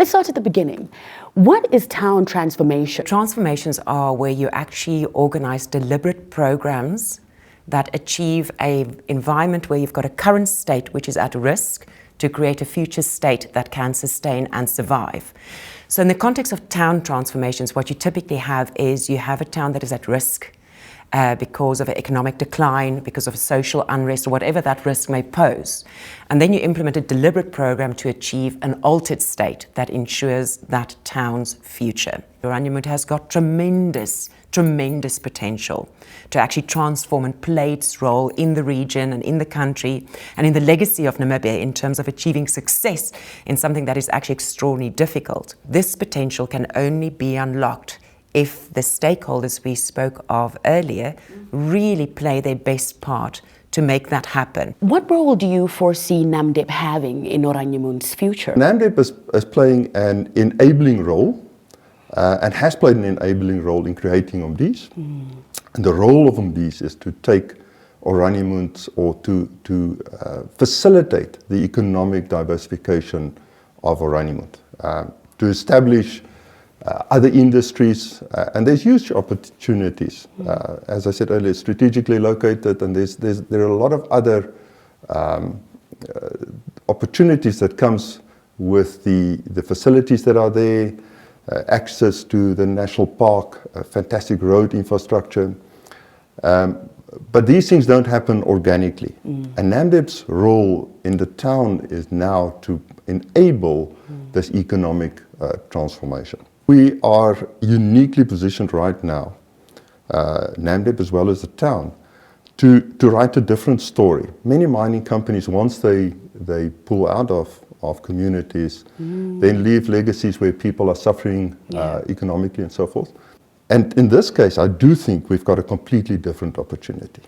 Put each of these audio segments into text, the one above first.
let's start at the beginning. What is town transformation? Transformations are where you actually organize deliberate programs that achieve an environment where you've got a current state which is at risk to create a future state that can sustain and survive. So in the context of town transformations, what you typically have is you have a town that is at risk because of an economic decline, because of social unrest, or whatever that risk may pose. And then you implement a deliberate program to achieve an altered state that ensures that town's future. Oranjemund has got tremendous potential to actually transform and play its role in the region and in the country and in the legacy of Namibia in terms of achieving success in something that is actually extraordinarily difficult. This potential can only be unlocked if the stakeholders we spoke of earlier really play their best part to make that happen. What role do you foresee Namdib having in Oranjemund's future? Namdib is playing an enabling role and has played an enabling role in creating OMDis. And the role of OMDis is to take Oranjemund or to facilitate the economic diversification of Oranjemund, to establish other industries, and there's huge opportunities. As I said earlier, strategically located, and there are a lot of other opportunities that comes with the facilities that are there, access to the national park, fantastic road infrastructure. But these things don't happen organically. And Namdib's role in the town is now to enable this economic transformation. We are uniquely positioned right now, Namdib as well as the town, to write a different story. Many mining companies, once they pull out of communities, then leave legacies where people are suffering economically and so forth. And in this case, I do think we've got a completely different opportunity.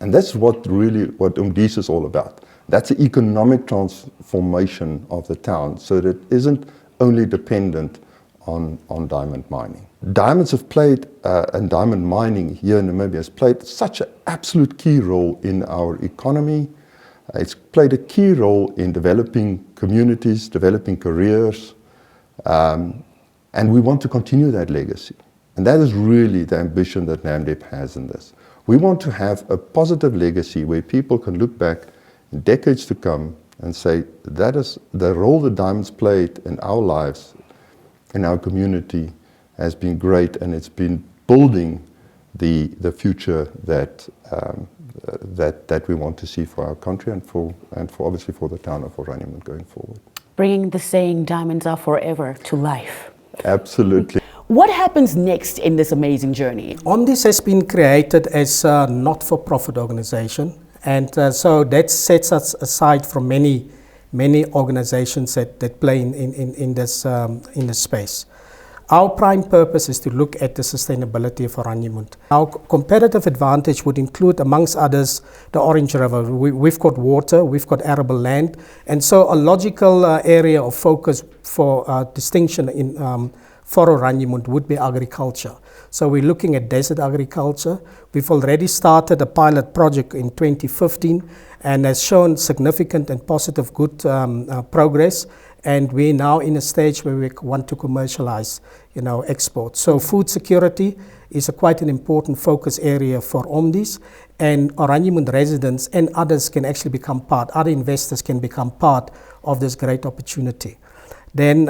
And that's what OMDis is all about. That's the economic transformation of the town, so that it isn't only dependent on diamond mining. Diamonds have played, and diamond mining here in Namibia has played such an absolute key role in our economy. It's played a key role in developing communities, developing careers, and we want to continue that legacy. And that is really the ambition that Namdib has in this. We want to have a positive legacy where people can look back in decades to come and say, that is the role that diamonds played in our lives, in our community, has been great, and it's been building the future that we want to see for our country and for obviously for the town of Oranjemund going forward. Bringing the saying, diamonds are forever, to life. Absolutely. What happens next in this amazing journey? OMDis has been created as a not-for-profit organization, and so that sets us aside from many organizations that play in this space. Our prime purpose is to look at the sustainability of Oranjemund. Our competitive advantage would include, amongst others, the Orange River. We've got water, we've got arable land, and so a logical area of focus for distinction for Oranjemund would be agriculture. So we're looking at desert agriculture. We've already started a pilot project in 2015 and has shown significant and positive good progress. And we're now in a stage where we want to commercialize, export. So food security is quite an important focus area for OMDis, and Oranjemund residents and others can actually become part, other investors can become part of this great opportunity. Then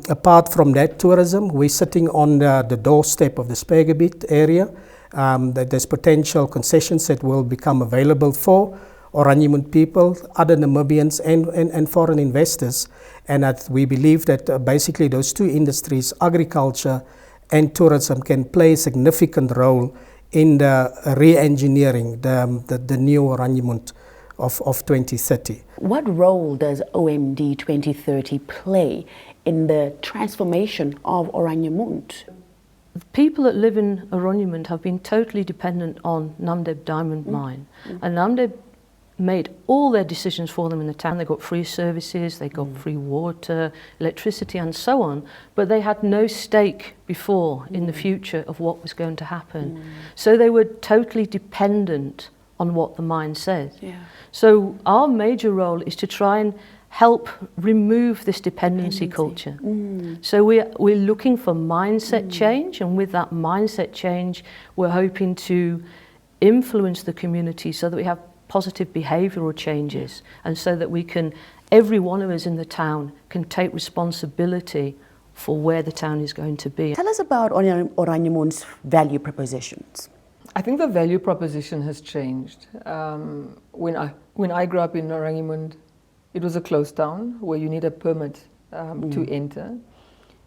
apart from that tourism, we're sitting on the doorstep of the Speergebied area. That there's potential concessions that will become available for Oranjemund people, other Namibians and foreign investors. And that we believe that basically those two industries, agriculture and tourism, can play a significant role in the re-engineering the new Oranjemund of 2030. What role does OMD 2030 play in the transformation of Oranjemund? The people that live in Oranjemund have been totally dependent on Namdib diamond mine. And Namdib made all their decisions for them in the town. They got free services, they got free water, electricity and so on, but they had no stake before in the future of what was going to happen. So they were totally dependent on what the mine said. So our major role is to try and help remove this dependency culture. So we're looking for mindset change, and with that mindset change, we're hoping to influence the community so that we have positive behavioural changes, and so that we can, every one of us in the town can take responsibility for where the town is going to be. Tell us about Oranjemund's value propositions. I think the value proposition has changed. When I grew up in Oranjemund, it was a closed town where you need a permit to enter.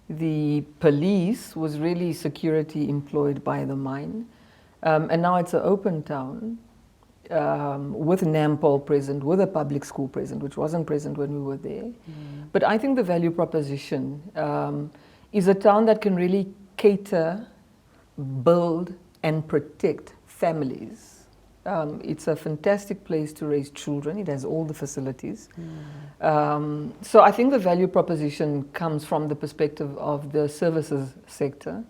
The police was really security employed by the mine. And now it's an open town with NAMPOL present, with a public school present, which wasn't present when we were there. But I think the value proposition is a town that can really cater, build, and protect families. It's a fantastic place to raise children. It has all the facilities. So I think the value proposition comes from the perspective of the services sector,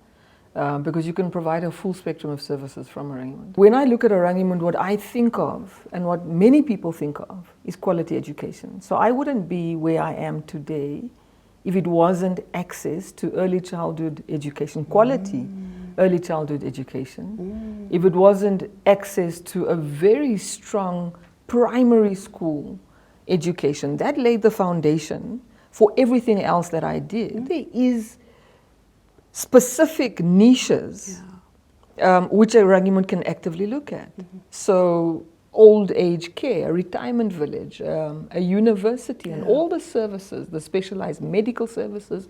because you can provide a full spectrum of services from Oranjemund. When I look at Oranjemund, what I think of, and what many people think of, is quality education. So I wouldn't be where I am today if it wasn't access to early childhood education, quality early childhood education, if it wasn't access to a very strong primary school education. That laid the foundation for everything else that I did. There is specific niches which Oranjemund can actively look at. So old age care, a retirement village, a university, and all the services, the specialized medical services,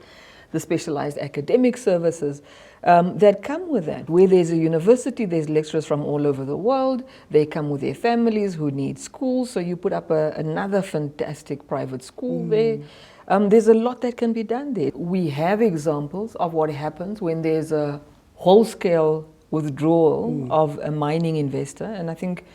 the specialized academic services that come with that. Where there's a university, there's lecturers from all over the world. They come with their families who need schools, so you put up another fantastic private school there. There's a lot that can be done there. We have examples of what happens when there's a whole-scale withdrawal of a mining investor, and I think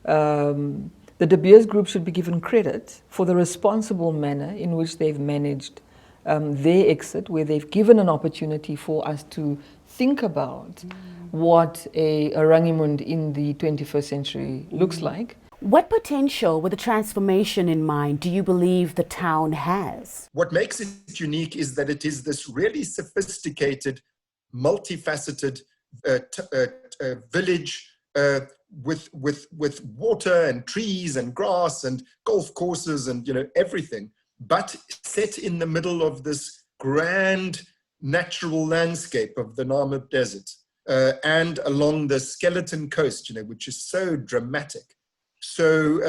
the De Beers Group should be given credit for the responsible manner in which they've managed their exit, where they've given an opportunity for us to think about what a Oranjemund in the 21st century looks like. What potential, with the transformation in mind, do you believe the town has? What makes it unique is that it is this really sophisticated, multifaceted village with water and trees and grass and golf courses and everything, but set in the middle of this grand natural landscape of the Namib Desert and along the Skeleton Coast, which is so dramatic. So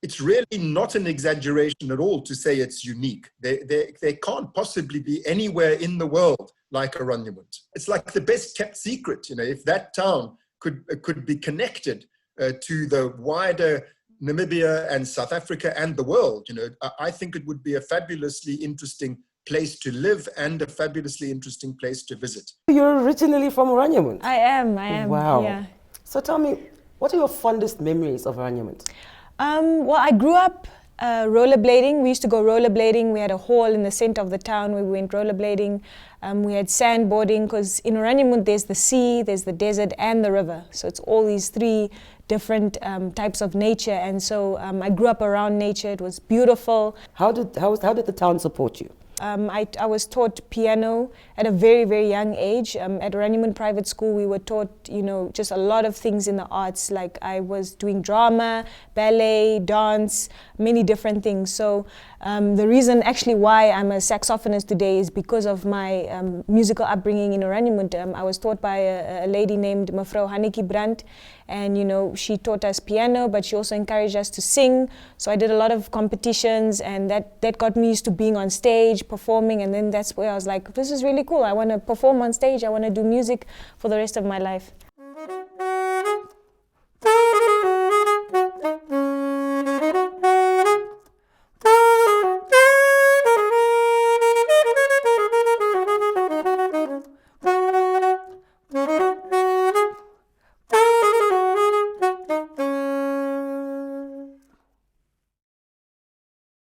it's really not an exaggeration at all to say it's unique. There can't possibly be anywhere in the world like Oranjemund. It's like the best kept secret. If that town could be connected to the wider Namibia and South Africa and the world, I think it would be a fabulously interesting place to live and a fabulously interesting place to visit. You're originally from Oranjemund? I am. Wow. Yeah. So tell me, what are your fondest memories of Oranjemund? Well, I grew up rollerblading. We used to go rollerblading. We had a hall in the center of the town where we went rollerblading. We had sandboarding, because in Oranjemund there's the sea, there's the desert, and the river. So it's all these three different types of nature. And so I grew up around nature. It was beautiful. How did the town support you? I was taught piano at a very, very young age. At Oranjemund Private School, we were taught, just a lot of things in the arts. Like I was doing drama, ballet, dance, many different things. So the reason actually why I'm a saxophonist today is because of my musical upbringing in Oranjemund. I was taught by a lady named Mevrou Hannetjie Brandt, and she taught us piano, but she also encouraged us to sing. So I did a lot of competitions, and that got me used to being on stage, performing, and then that's where I was like, this is really cool. I want to perform on stage. I want to do music for the rest of my life.